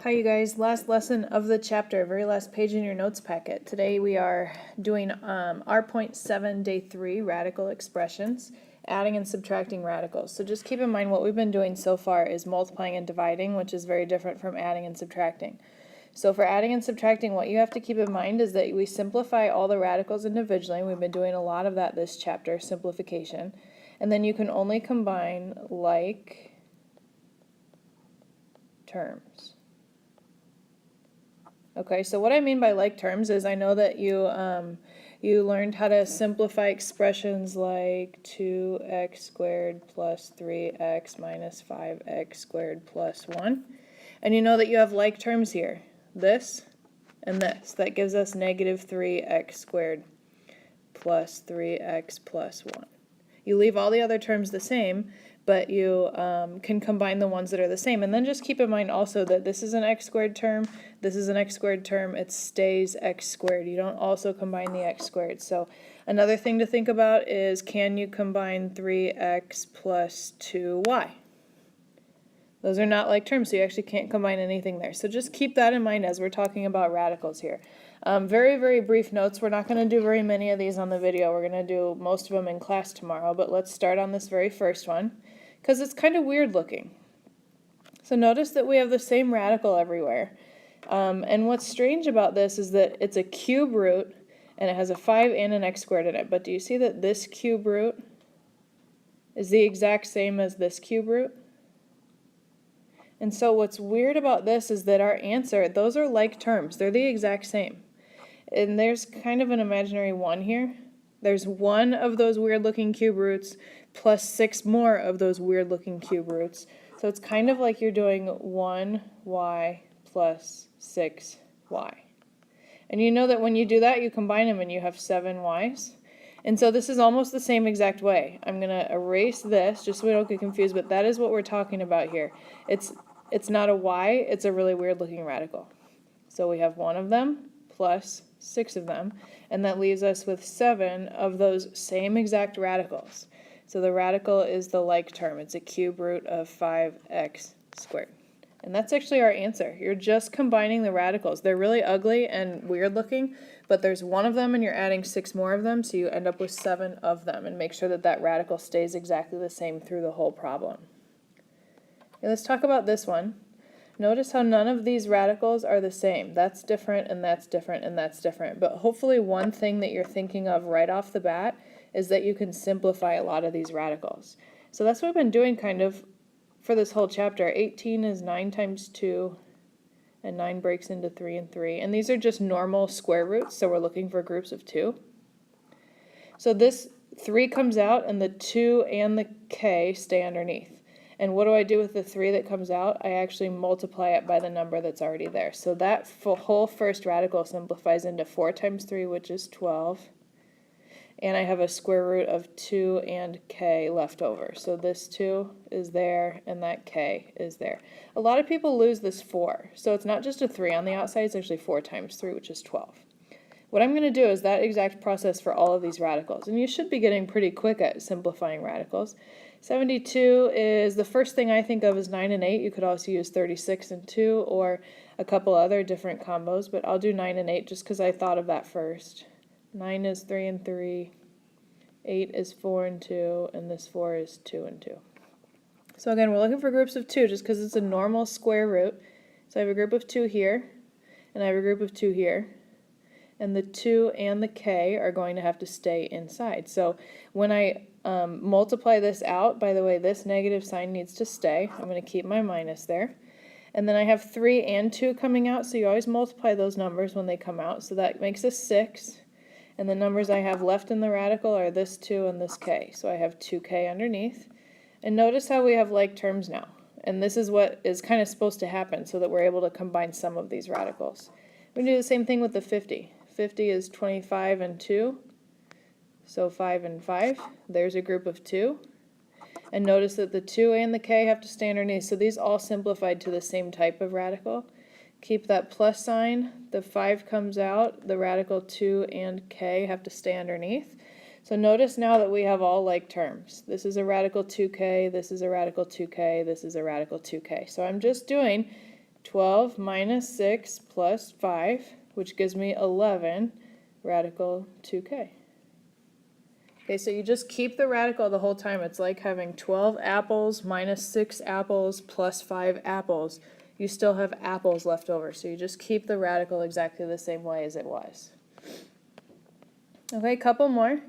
Hi you guys, last lesson of the chapter, very last page in your notes packet. Today we are doing R.7 day 3, radical expressions, adding and subtracting radicals. So just keep in mind what we've been doing so far is multiplying and dividing, which is very different from adding and subtracting. So for adding and subtracting, what you have to keep in mind is that we simplify all the radicals individually. We've been doing a lot of that this chapter, simplification. And then you can only combine like terms. Okay, so what I mean by like terms is I know that you learned how to simplify expressions like 2x squared plus 3x minus 5x squared plus 1. And you know that you have like terms here, this and this. That gives us negative 3x squared plus 3x plus 1. You leave all the other terms the same, but you can combine the ones that are the same. And then just keep in mind also that this is an x squared term, this is an x squared term, it stays x squared. You don't also combine the x squared. So another thing to think about is, can you combine 3x plus 2y? Those are not like terms, so you actually can't combine anything there. So just keep that in mind as we're talking about radicals here. Very, very brief notes. We're not going to do very many of these on the video. We're going to do most of them in class tomorrow, but let's start on this very first one because it's kind of weird looking. So notice that we have the same radical everywhere. And what's strange about this is that it's a cube root and it has a 5 and an x squared in it. But do you see that this cube root is the exact same as this cube root? And so what's weird about this is that our answer, those are like terms. They're the exact same. And there's kind of an imaginary 1 here. There's 1 of those weird looking cube roots plus 6 more of those weird looking cube roots. So it's kind of like you're doing 1y plus 6y. And you know that when you do that, you combine them and you have 7y's. And so this is almost the same exact way. I'm going to erase this just so we don't get confused, but that is what we're talking about here. It's not a y, it's a really weird looking radical. So we have 1 of them plus 6 of them, and that leaves us with 7 of those same exact radicals. So the radical is the like term. It's a cube root of 5x squared. And that's actually our answer. You're just combining the radicals. They're really ugly and weird looking, but there's 1 of them and you're adding 6 more of them, so you end up with 7 of them. And make sure that that radical stays exactly the same through the whole problem. Okay, let's talk about this one. Notice how none of these radicals are the same. That's different, and that's different, and that's different. But hopefully one thing that you're thinking of right off the bat is that you can simplify a lot of these radicals. So that's what I've been doing kind of for this whole chapter. 18 is 9 times 2, and 9 breaks into 3 and 3. And these are just normal square roots, so we're looking for groups of 2. So this 3 comes out, and the 2 and the k stay underneath. And what do I do with the 3 that comes out? I actually multiply it by the number that's already there. So that whole first radical simplifies into 4 times 3, which is 12. And I have a square root of 2 and k left over. So this 2 is there, and that k is there. A lot of people lose this 4. So it's not just a 3 on the outside, it's actually 4 times 3, which is 12. What I'm going to do is that exact process for all of these radicals. And you should be getting pretty quick at simplifying radicals. 72 is, the first thing I think of is 9 and 8. You could also use 36 and 2 or a couple other different combos, but I'll do 9 and 8 just because I thought of that first. 9 is 3 and 3, 8 is 4 and 2, and this 4 is 2 and 2. So again, we're looking for groups of 2 just because it's a normal square root. So I have a group of 2 here, and I have a group of 2 here. And the 2 and the k are going to have to stay inside. So when I multiply this out, by the way, this negative sign needs to stay. I'm going to keep my minus there. And then I have 3 and 2 coming out, so you always multiply those numbers when they come out. So that makes a 6. And the numbers I have left in the radical are this 2 and this k. So I have 2k underneath. And notice how we have like terms now. And this is what is kind of supposed to happen so that we're able to combine some of these radicals. We're going to do the same thing with the 50. 50 is 25 and 2, so 5 and 5. There's a group of 2. And notice that the 2 and the k have to stay underneath, so these all simplified to the same type of radical. Keep that plus sign, the 5 comes out, the radical 2 and k have to stay underneath. So notice now that we have all like terms. This is a radical 2k, this is a radical 2k, this is a radical 2k. So I'm just doing 12 minus 6 plus 5, which gives me 11 radical 2k. Okay, so you just keep the radical the whole time. It's like having 12 apples minus 6 apples plus 5 apples. You still have apples left over, so you just keep the radical exactly the same way as it was. Okay, a couple more.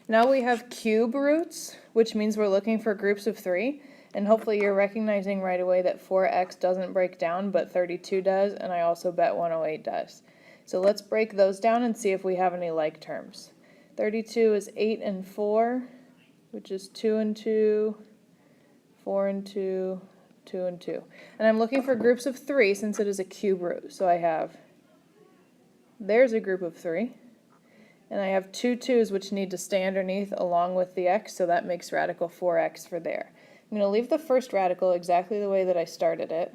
Now we have cube roots, which means we're looking for groups of 3. And hopefully you're recognizing right away that 4x doesn't break down, but 32 does, and I also bet 108 does. So let's break those down and see if we have any like terms. 32 is 8 and 4, which is 2 and 2, 4 and 2, 2 and 2. And I'm looking for groups of 3 since it is a cube root. So I have, there's a group of 3. And I have two 2's which need to stay underneath along with the x, so that makes radical 4x for there. I'm going to leave the first radical exactly the way that I started it.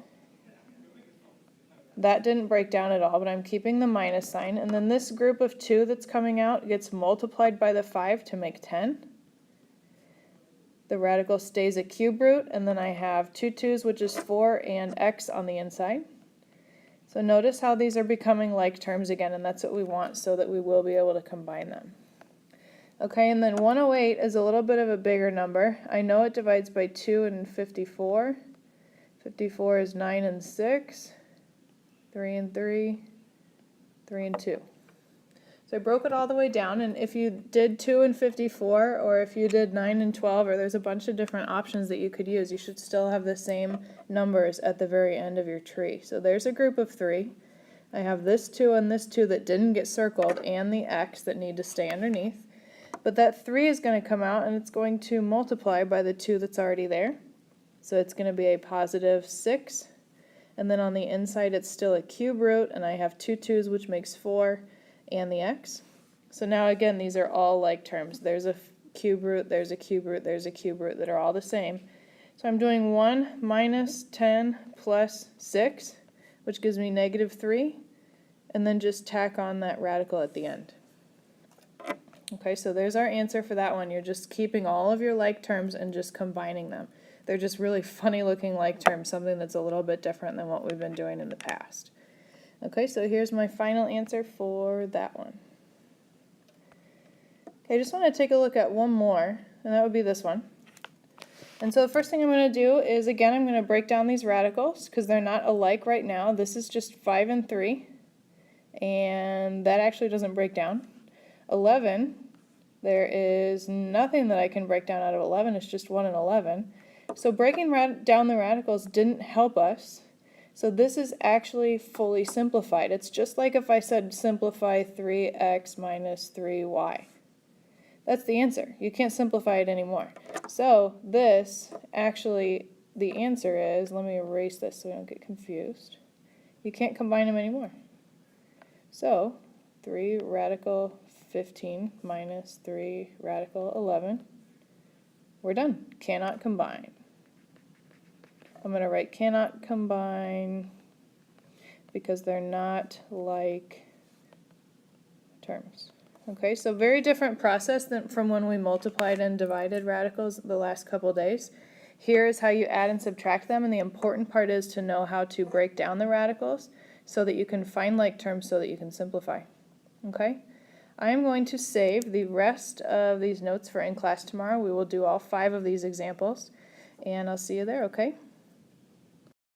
That didn't break down at all, but I'm keeping the minus sign. And then this group of 2 that's coming out gets multiplied by the 5 to make 10. The radical stays a cube root, and then I have two 2's, which is 4, and x on the inside. So notice how these are becoming like terms again, and that's what we want so that we will be able to combine them. Okay, and then 108 is a little bit of a bigger number. I know it divides by 2 and 54. 54 is 9 and 6. 3 and 3, 3 and 2. So I broke it all the way down, and if you did 2 and 54, or if you did 9 and 12, or there's a bunch of different options that you could use, you should still have the same numbers at the very end of your tree. So there's a group of 3. I have this 2 and this 2 that didn't get circled, and the x that need to stay underneath. But that 3 is going to come out, and it's going to multiply by the 2 that's already there. So it's going to be a positive 6. And then on the inside it's still a cube root, and I have two 2's, which makes 4, and the x. So now again, these are all like terms. There's a cube root, there's a cube root, there's a cube root that are all the same. So I'm doing 1 minus 10 plus 6, which gives me negative 3, and then just tack on that radical at the end. Okay, so there's our answer for that one. You're just keeping all of your like terms and just combining them. They're just really funny looking like terms, something that's a little bit different than what we've been doing in the past. Okay, so here's my final answer for that one. Okay, I just want to take a look at one more, and that would be this one. And so the first thing I'm going to do is, again, I'm going to break down these radicals because they're not alike right now. This is just 5 and 3, and that actually doesn't break down. 11, there is nothing that I can break down out of 11. It's just 1 and 11. So breaking down the radicals didn't help us. So this is actually fully simplified. It's just like if I said simplify 3x minus 3y. That's the answer. You can't simplify it anymore. So this actually, the answer is, let me erase this so we don't get confused. You can't combine them anymore. So 3 radical 15 minus 3 radical 11. We're done. Cannot combine. I'm going to write cannot combine because they're not like terms. Okay, so very different process than from when we multiplied and divided radicals the last couple days. Here is how you add and subtract them, and the important part is to know how to break down the radicals so that you can find like terms so that you can simplify. Okay, I am going to save the rest of these notes for in class tomorrow. We will do all 5 of these examples, and I'll see you there, okay?